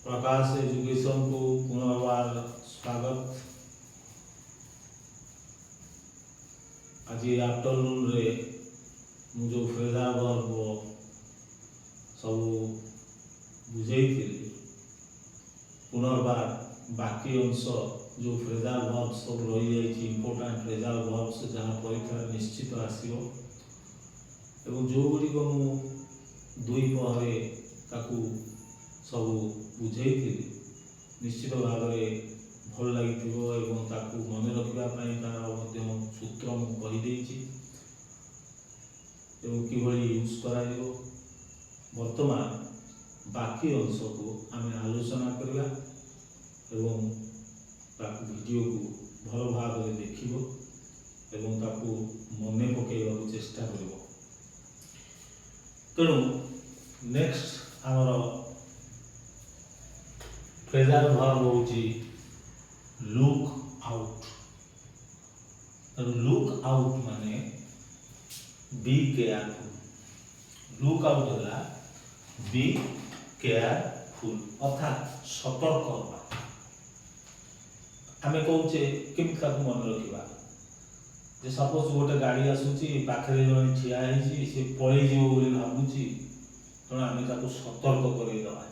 प्रकाश education को पुनर्बार स्वागत। आज आफ्टरनून रे मु जो फ्रेजर वर्ब सब बुझे पुनर्बार बाकी अंश जो फ्रेजर वर्ब सब रही जाइए इंपोर्टेंट फ्रेजर वर्ब्स जहाँ परीक्षा निश्चित आसो एवं जो गुड़िक मु दुई पहरे ताकू सब बुझे निश्चित भाव में भल लगी मन रखापी तार सूत्र मुझे कि यूज कर बर्तमान बाकी अंश को आम आलोचना करवा वीडियो को भल भाव में देख मन पकड़ा चेष्टा कर तेणु नेक्स्ट आमर फ्रेजर वर्ब होची लुक आउट। लुक आउट माने बी केयरफुल। लुक आउट है बी केयरफुल अर्थात सतर्क होगा। आम कहे केमी मन रखा जे सपोज गोटे गाड़ी आसूची पाखे जन ठिया सी पलि भावुची तेणु आम सतर्क करदे।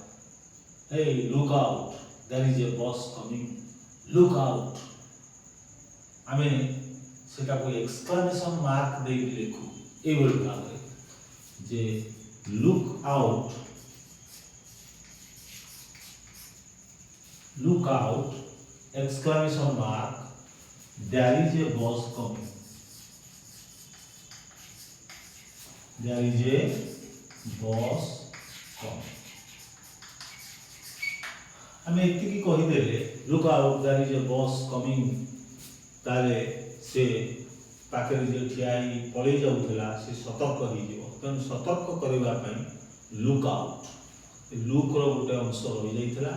Hey, look out! There is a bus coming. Look out! आमे सेटा को एक्सक्लेमेशन मार्क दे लिखू ए बोल भावे जे look out exclamation mark there is a bus coming. There is a bus coming. आम एति कहीदे look out there is a bus coming ताले से पाखे जो ठिया पलि जाऊला से सतर्क हो तेणु सतर्क करने लुक आउट लुक रो गोटे अंश रही जाता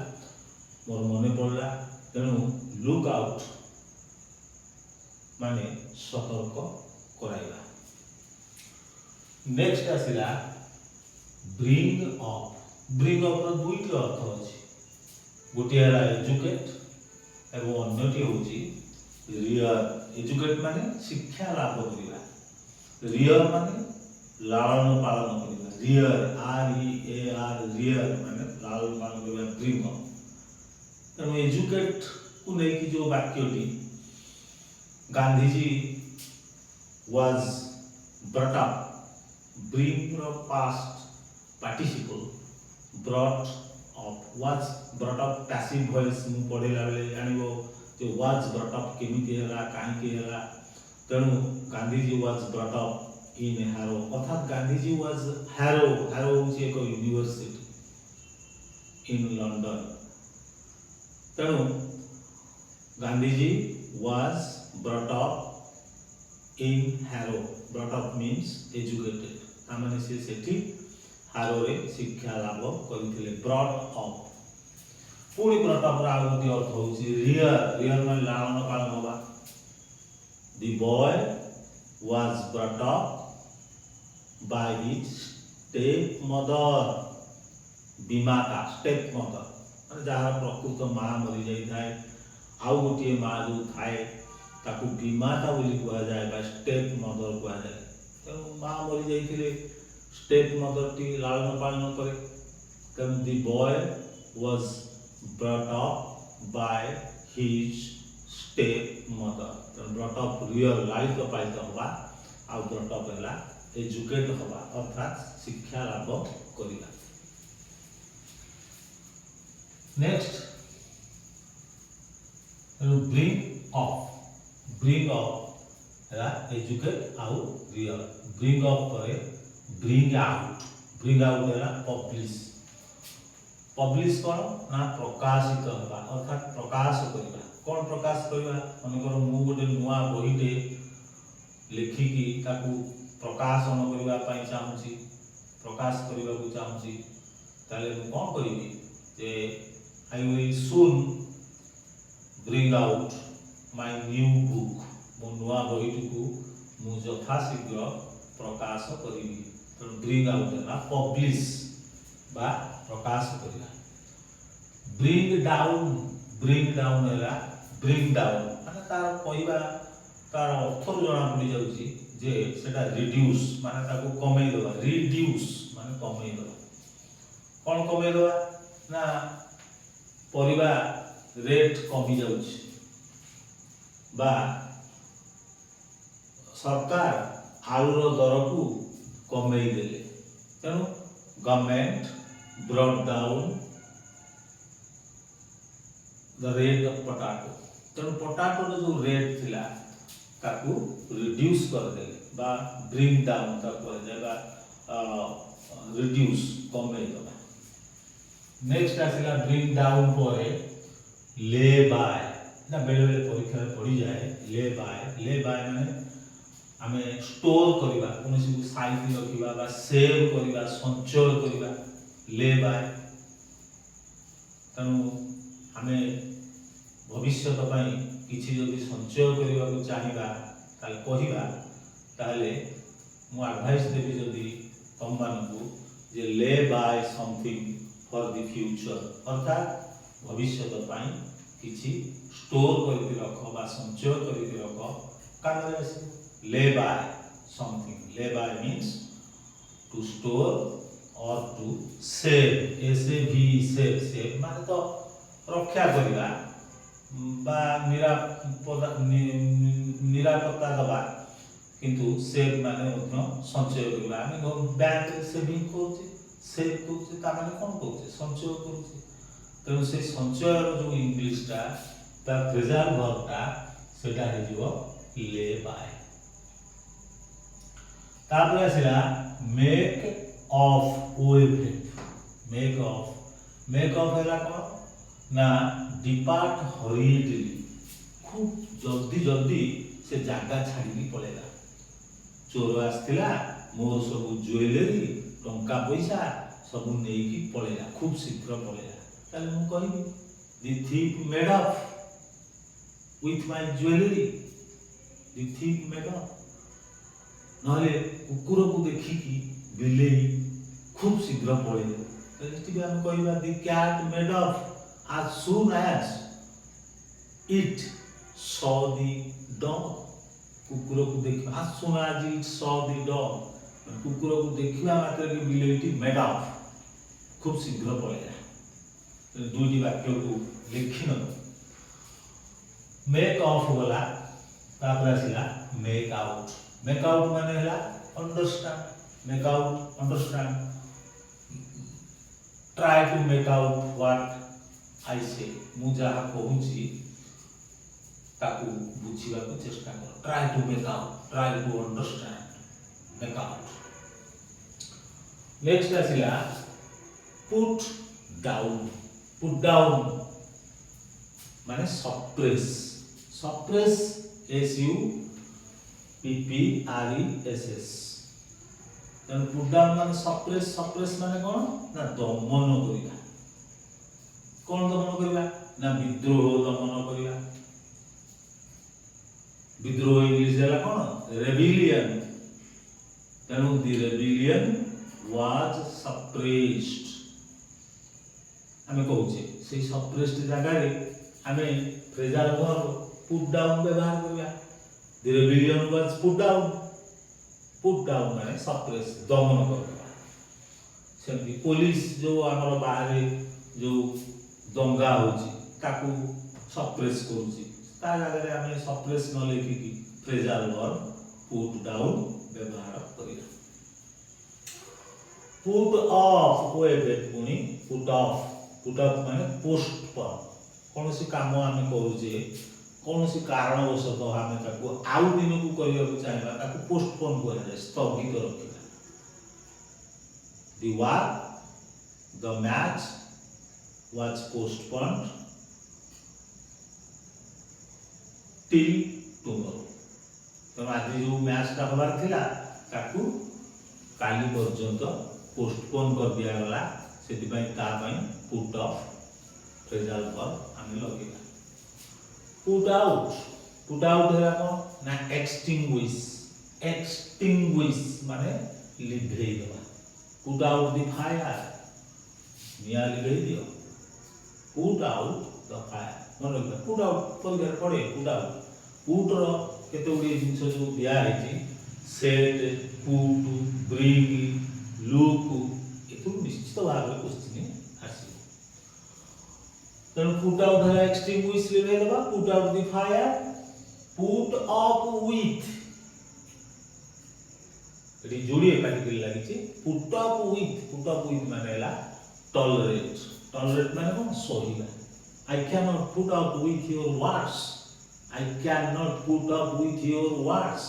मोर मन पड़ा तेणु लुक आउट माने सतर्क कराइबा। नेक्स्ट आसला ब्रिंग अप। ब्रिंग अप रो दुईटी अर्थ अच्छी गोटे है एजुकेट एवं अन्यटी हूँ रियर। एजुकेट माने शिक्षा लाभ करवा, रियर माने लालन पालन करवा। रियर REAR रियर माने लालन पालन करवा ब्रिंग अप। तेणु एजुकेट को लेकिन जो वाक्यटी Gandhiji was brought up bring past participle brought up was brought up passive voice मु पढ़ेला बेले जानिबो जे वाज ब्रॉट अप केमिति हला काहे हला। तेणु Gandhiji was brought up in Harrow अर्थात गांधीजी वाज हैरो होची एक यूनिवर्सिटी इन लंडन। तेणु Gandhiji was brought up in Harrow. Brought up means educated तामाने से सेठी हारो रे शिक्षा लाभ करथिले ब्रॉट अप। पूरी ब्रॉट अप रा गोटे अर्थ होची रियर। रियर माने लालन पालन होबा। The boy was brought up by his step mother. बीमाता स्टेप मदर माने जहार प्रकृत मां मरि जाई थाए आउ गोटे मां जो थाए ताकू बीमाता बोली कहा जाए बा स्टेप मदर कहा जाए। तेणु मां मरि जाइथिले स्टेप मदर टी लालन पालन करे। तेणु the boy was brought up by his step mother. तेणु ब्रॉट अप रियल लालित पालित होगा आ ब्रॉट अप है एजुकेट होगा अर्थात शिक्षा लाभ करवा। नेक्स्ट ब्रिंग अप है एजुकेट आउ रियल। ब्रिंग अप करे ब्रिंग आउट है पब्लिश। पब्लिश कौन ना प्रकाशित होगा अर्थात प्रकाश करवा। कौन प्रकाश करवा मनकर मु गोटे नुआ बहीटे लिखिकी ताकू प्रकाशन करने चाहूँगी प्रकाश करने को चाहूँगी ताले मु कौन करी जे I will soon bring out my new book. मो नुआ बहीटी को मु यथाशीघ्र प्रकाश करी। तो ब्रिंग आउट है पब्लिश बा प्रकाश करवा। ବ୍ରିଙ୍ଗ ଡାଉନ୍ ହେଲା ବ୍ରିଙ୍ଗ ଡାଉନ୍ ମାନେ ତାର କହିବା ତାର ଅର୍ଥରୁ ଜଣା ପଡ଼ିଯାଉଛି ଯେ ସେଟା ରିଡ୍ୟୁସ୍ ମାନେ ତାକୁ କମେଇ ଦେବା ରିଡ୍ୟୁସ୍ ମାନେ କମେଇ ଦେବା କ'ଣ କମେଇ ଦେବା ନା ପରିବା ରେଟ୍ କମି ଯାଉଛି বা ସରକାର ଆଳୁର ଦରକୁ କମେଇ ଦେଲେ ତେଣୁ government ବ୍ରଟ୍ down the rate of potato ତେଣୁ ପଟାଟୋର ଯେଉଁ ରେଟ୍ ଥିଲା ତାକୁ ରିଡ୍ୟୁସ୍ କରିଦେଲେ ବା ବ୍ରିଙ୍ଗ ଡାଉନ୍ ତାକୁ କୁହାଯାଏ ବା ରିଡ୍ୟୁସ୍ କମେଇ ଦେବା। ନେକ୍ସଟ ଆସିଲା ବ୍ରିଙ୍ଗ ଡାଉନ୍ ପରେ ଲେ ବାय ନା ବେଳେବେଳେ ପରୀକ୍ଷାରେ ପଡ଼ିଯାଏ ଲେ ବାय ମାନେ ଆମେ ଷ୍ଟୋର କରିବା କୌଣସି ସାଇତି ରଖିବା ବା ସେଭ୍ କରିବା ସଞ୍ଚୟ କରିବା ଲେ ବାୟ ତେଣୁ ଆମେ ଭବିଷ୍ୟତ ପାଇଁ କିଛି ଯଦି ସଞ୍ଚୟ କରିବାକୁ ଚାହିଁବା ତାହେଲେ କହିବା ତାହେଲେ ମୁଁ ଆଡଭାଇସ୍ ଦେବି ଯଦି ତମମାନଙ୍କୁ ଯେ ଲେ by something for the future ଅର୍ଥାତ୍ ଭବିଷ୍ୟତ ପାଇଁ କିଛି ଷ୍ଟୋର କରିକି ରଖ ବା ସଞ୍ଚୟ କରିକି ରଖ କାମରେ ଆସିବ ଲେ by something lay by means to store or to save save ମାନେ ତ ରକ୍ଷା କରିବା বা ନିରାପତ୍ତା ଦେବା କିନ୍ତୁ ସେଭ୍ ମାନେ ମଧ୍ୟ ସଞ୍ଚୟ କରିବା ଆମେ ବ୍ୟାଙ୍କରେ ସେଭିଂ କରୁଛେ ସେଭ୍ କରୁଛେ ତା ମାନେ କ'ଣ କରୁଛେ ସଞ୍ଚୟ କରୁଛେ ତେଣୁ ସେ ସଞ୍ଚୟର ଯେଉଁ ଇଂଲିଶଟା ତା ଫ୍ରେଜାଲ୍ ଭର୍ବଟା ସେଟା ହେଇଯିବ ଲେ ବାୟ। ତାପରେ ଆସିଲା ମେକ୍ ଅଫ୍ ମେକ୍ ଅଫ୍ ହେଲା କ'ଣ ନା डिपार्ट हरिडली खूब जल्दी से जगह छाड़ी पड़ेगा चोर आसला मोर सब ज्वेलरी टंका पैसा सब नहीं पड़ेगा खूब शीघ्र पड़ेगा ताले मु कहबी the thief made off with my jewellery the thief made off नहले कुकुर को देखिकी बिलेई खूब शीघ्र पड़ेगा तो हम कहबा the cat made of as soon as it saw the dog कुकुर को देखिबा as soon as it saw the dog कुकुर को देखिबा मात्र के बिलेईटी मेड ऑफ खूब शीघ्र पळेला दुईटी वाक्य को लिखिन मेक ऑफ वाला तापर आसिला मेक आउट माने हला understand make out understand try to make out what I say मु जहा कहूची ताकू बुझीबा को चेष्टा कर try to make out try to understand make out. Next आसिला पुट डाउन माने suppress SUPPRESS then put down माने सप्रेस माने कोन ना दमन करिबा कौन दमन करवा ना विद्रोह दमन करवा विद्रोह इंग्लिश देला कौन रेबिलियन तेणु द रेबिलियन वाज सप्रेस्ड आमे कहूचे से सप्रेस्ड जगह रे आमे फ्रेजल वर्ब पुट डाउन व्यवहार करवा the rebellion was put down माने सप्रेस दमन करवा सेमती पुलिस जो हमर बाहर जो दंगा होची ताकू सप्रेस करूची ता जगह रे हमें सप्रेस न लेखि की फ्रेजल वर्ब पुट डाउन व्यवहार करिया। पुट ऑफ पुनी पुट ऑफ माने पोस्टपोन कोनोसी काम आमे करूचे कोनोसी कारणवशत आमे ताकू आउ दिन को करिया को चाहबा ताकू पोस्टपोन करा जाय स्थगित रखिबा the work the match was postponed till tomorrow तो आज जो मैच ता होबार थिला ताकू काली पर्यंत पोस्टपोन कर दिया गला सेति पई ता पई पुट ऑफ फ्रेजल वर्ब आमे लगेगा। पुट आउट हैला को ना एक्सटिंग्विश माने लिभेई देबा पुट आउट द फायर निया लिभेई दियो put out the fire मन रखना put out परीक्षा पड़े put out put रो केते गुडी जिंस जो दिया है set put bring look एतु निश्चित भाव में क्वेश्चन आसी तेणु put out है extinguish ले लेबा put out the fire put up with eighty जोड़ी पार्टिकल लागि put up with माने हला tolerate माने कोन सहिला I cannot put up with your words I cannot put up with your words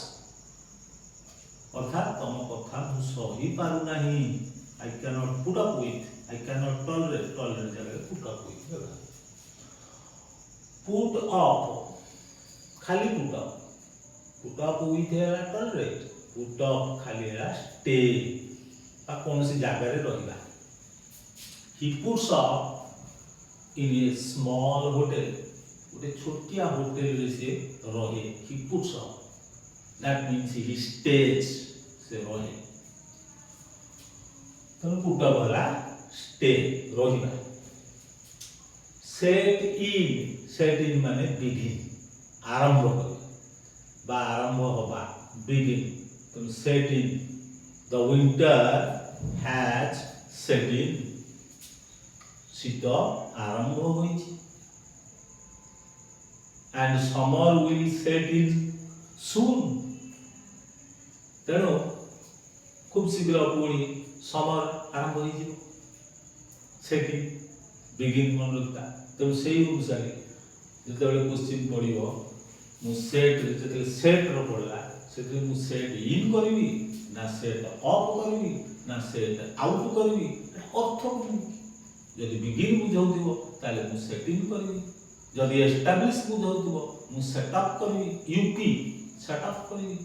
अर्थात तम कथा मु सही पारु नाही I cannot put up with I cannot tolerate जगह put up with put up खाली put up with है tolerate put up खाली है stay आ कौन सी जगह रे रहिला he puts up in a small hotel ଗୋଟେ ଛୋଟିଆ ହୋଟେଲ ରେ ସେ ରହେ he puts up that means he stays ସେ ରହେ ତ put up ହେଲା stay ରହିବା set in ମାନେ begin ଆରମ୍ଭ କରିବା ବା ଆରମ୍ଭ ହବା begin ତ set in the winter has set in शीत आरंभ होइछि and summer will set in soon तेणु खूब शीघ्र पुणी समर आरंभ होइछि सेटिंग बिगिन मन रखता तेणु सेही अनुसार जेतेबेले क्वेश्चन पडिबो मु सेट जेतेबेले सेट रो पडला सेते मु सेट इन करबी ना सेट अप करबी ना सेट आउट करबी अर्थ जदि बिगिन बुझाउथिबो ताले मु सेटिंग करबी जदि एस्टैब्लिश बुझाउथिबो मु सेटअप करबी यूपी सेटअप करबी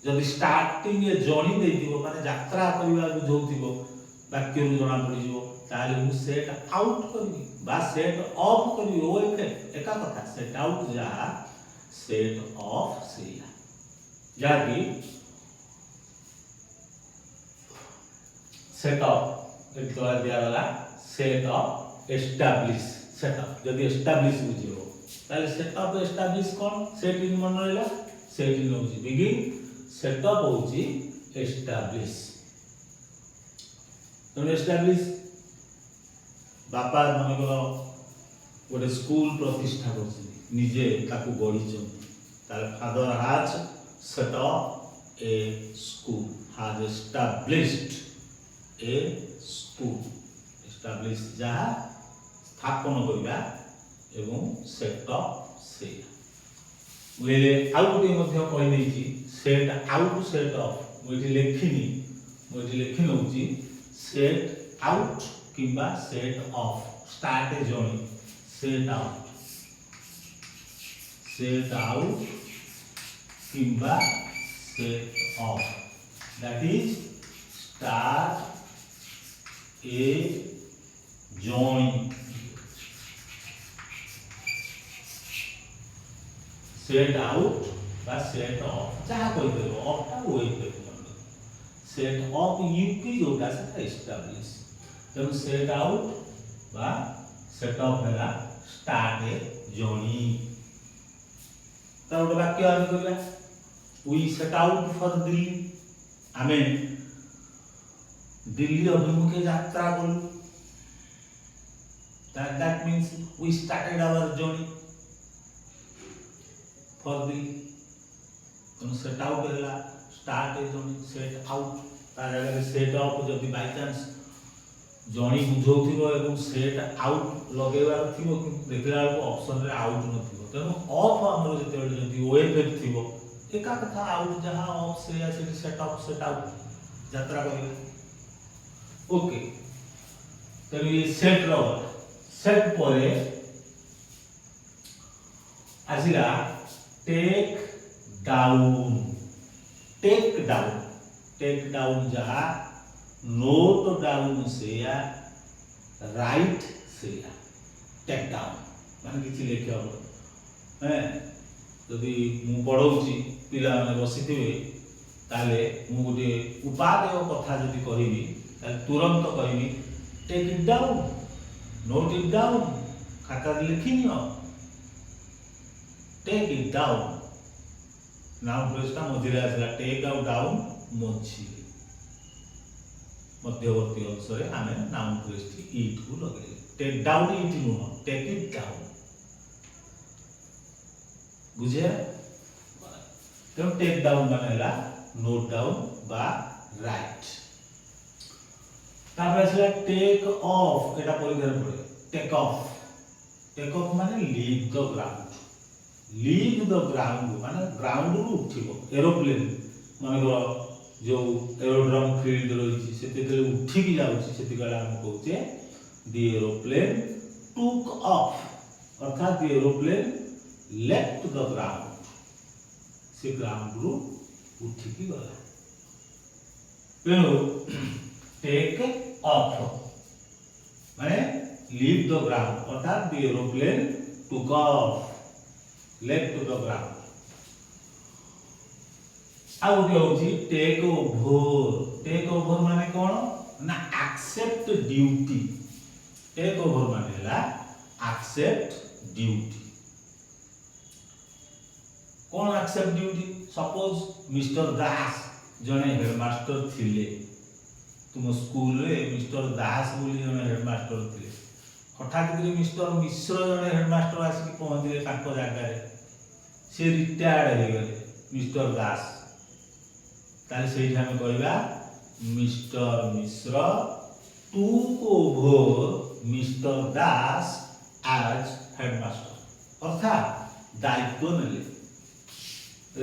जदि स्टार्टिंग ए जर्नी देथिबो माने यात्रा करबा बुझाउथिबो वाक्य रु जणा पडिजिवो ताले मु सेट आउट करबी बा सेट ऑफ करबी ओ एका कथा सेट आउट जा सेट ऑफ सेया जाकी सेटअप एक द्वारा दिया वाला सेटअप एस्टैब्लिश सेटअप जदि एस्टैब्लिश बुझियो ताले सेटअप एस्टैब्लिश कोन सेट इन मन रहला सेट इन होची बिगिन सेटअप होची एस्टैब्लिश तो एस्टैब्लिश बापा मन को गोटे स्कूल प्रतिष्ठा करछि निजे ताकू गढी छ ताले father has set up A school has established A school establish जा स्थापन करबा एवं सेट अप से मुले आउट मध्ये कहि नै छी सेट आउट सेट अप मुझे लेखिन होची सेट आउट किबा set up start a journey set out किबा set up that is start a journey set out बा सेट अप जहा कोई देबो अप ता होई देबो सेट अप यूपी जोटा से एस्टैब्लिश तब सेट आउट बा सेट अप हैला स्टार्ट ए जर्नी तब वाक्य आदि करला we set out for Delhi आमेन दिल्ली अभिमुखे यात्रा करू that means we started our journey for Delhi तो सेट आउट हैला start a journey set out ता जगह सेट अप जदि बाय चांस जर्नी बुझौथिबो एवं सेट आउट लगेबार थिबो देखला को ऑप्शन रे आउट नथिबो तेनो ऑफ हमरो जते जदि ओएफ थिबो एका कथा आउट जहां ऑफ से या सेट अप सेट आउट यात्रा करिवे ओके तो ये सेट रो सेट परे आजिला टेक डाउन जहा नोट डाउन से या राइट से या टेक डाउन माने किछि लेखियो हैं जदि मु पढौची पिला माने बसिथिबे ताले मु गोटे उपादेय कथा जदि कहिबी ताले तुरंत कहिबी take it down note it down ଖାତାରେ ଲେଖିନିଅ take it down noun phrase ଟା ମଝିରେ ଆସିଲା take ଆଉ down ମଝିରେ ମଧ୍ୟବର୍ତ୍ତୀ ଅଂଶରେ ଆମେ noun phrase ଟି it କୁ ଲଗେଇଲେ take down it ନୁହଁ take it down ବୁଝେ ତେଣୁ take down ମାନେ ହେଲା note down বা write तापर असला टेक ऑफ एटा परीक्षार पड़े टेक ऑफ माने लीव द ग्राउंड माने ग्राउंड रु उठिबो एरोप्लेन माने जो एरोड्रम फील्ड रही से उठी की जाउची सेति गला हम कहूचे द एरोप्लेन टुक ऑफ अर्थात the aeroplane left the ground से ग्राउंड रु उठी की गला तेणु टेक ऑफ माने लीव द ग्राउंड अर्थात the aeroplane took off left the ground आउ के होची टेक ओवर माने कोन ना एक्सेप्ट ड्यूटी टेक ओवर माने ला एक्सेप्ट ड्यूटी कोन एक्सेप्ट ड्यूटी सपोज मिस्टर दास जने हेडमास्टर थिले तुम स्कूल रे मिस्टर दास बोली जने हेडमास्टर थिले हठात करे मिस्टर मिश्र जने हेडमास्टर आसी पहुंचले ताको जागा रे से रिटायर्ड हो गले मिस्टर दास ताले सेही हम कहबा मिस्टर मिश्र टुक ओवर मिस्टर दास एज हेडमास्टर अर्थात दायित्व नेले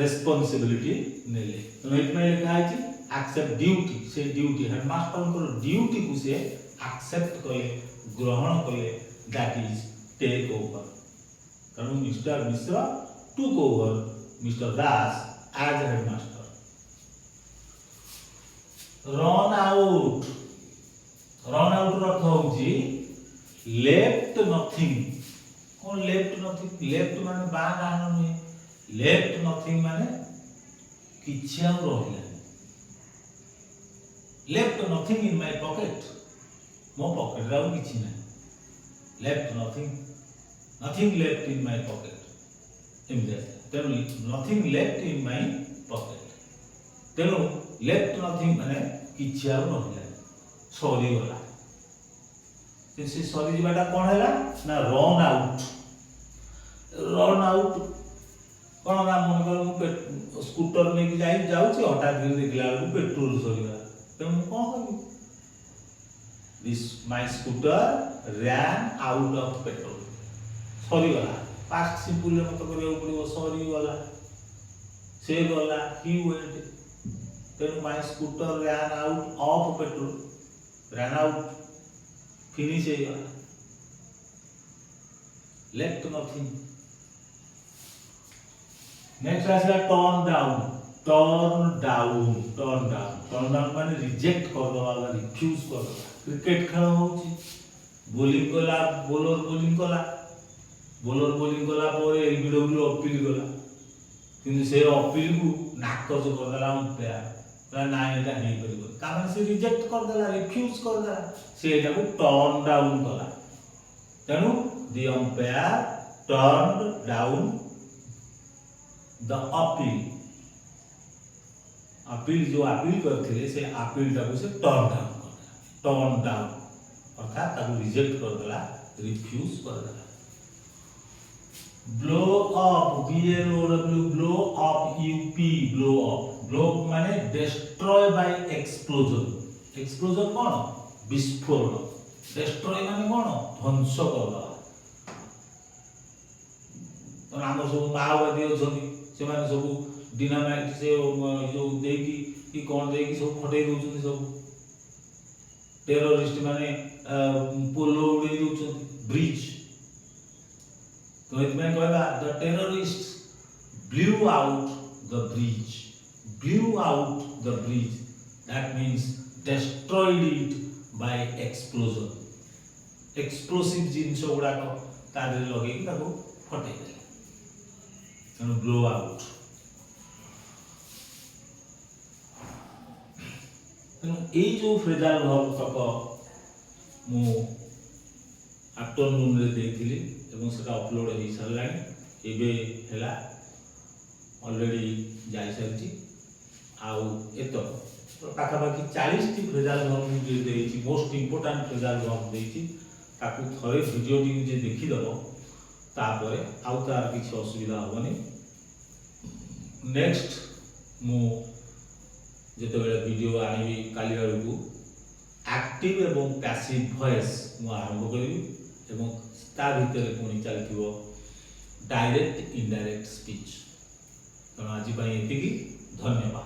रेस्पॉन्सिबिलिटी नेले तो एतमे लिखा है एक्सेप्ट ड्यूटी से ड्यूटी हेडमास्टर को ड्यूटी को से एक्सेप्ट कले ग्रहण कले दैट इज टेक ओवर कारण मिस्टर मिश्र टुक ओवर मिस्टर दास एज हेडमास्टर रन आउट रो अर्थ होउची लेफ्ट नथिंग कोन लेफ्ट माने बा डाहन नुहे लेफ्ट नथिंग माने किछि आ रहिला left nothing in my pocket मो पॉकेट रा किछि ना left nothing left in my pocket एमदे तेनु nothing left in my pocket तेनु लेफ्ट नथिंग माने किछि आ रहिला सॉरी वाला से सॉरी जीवाटा कोन हैला ना रन आउट कोन ना मन कर स्कूटर ले के जाउची हठात गिर देखला पेट्रोल सरीला तेनु कोन कहबी this my scooter ran out of petrol sorry वाला पास्ट सिंपल मत करियो पड़ियो सॉरी वाला से गला ही वेंट तेनु my scooter ran out of petrol ran out finish है लेफ्ट नथिंग नेक्स्ट आसला टर्न डाउन माने रिजेक्ट कर दवा रिफ्यूज कर दवा क्रिकेट खेल होची बॉलिंग कला बॉलर बॉलिंग कला पर एलबीडब्ल्यू अपील कला किंतु से अपील को नाकच कर देला अंपायर ना एटा नहीं परिबो कारण से रिजेक्ट कर देला रिफ्यूज कर देला से एटा को टर्न डाउन कला तेनु the umpire turn down the appeal जो अपील करथिले से अपील टाको से टर्न डाउन अर्थात ताको रिजेक्ट कर देला रिफ्यूज कर देला blow up blow up blow up माने डिस्ट्रॉय बाय एक्सप्लोजन कोन विस्फोरण डिस्ट्रॉय माने कोन ध्वंस कर देला तो नाम सब माओवादी अछनी से माने सब डिनामाइट से जो देकी कि कोन देकी सब फटै दोछन सब टेररिस्ट माने पोलो उड़ै दोछन ब्रिज तो इसमें कहबा the terrorist blew out the bridge that means destroyed it by explosion explosive जिंस गुडा को तारे लगे कि ताको फटै देले तनो blow out तनो ए जो फ्रेजाल वर्ब तक मु आफ्टरनून रे देखिली एवं सेटा अपलोड हो सारानी एबे हैला ऑलरेडी जाई सारची आउ एतो पाखापाखि 40 टी फ्रेजाल वर्ब जे देइची मोस्ट इंपोर्टेंट फ्रेजाल वर्ब देइची ताकू थरे वीडियो टी जे देखि दबो तापरे आउ तार किछि असुविधा होबनी। नेक्स्ट मु जेतेबेले वीडियो आनिबी काली बेलकू एक्टिव एवं पैसिव वॉइस मु आरंभ करिबी एवं ता भितर कोनी चलथिबो डायरेक्ट इनडायरेक्ट स्पीच। तो आज एतिकी धन्यवाद।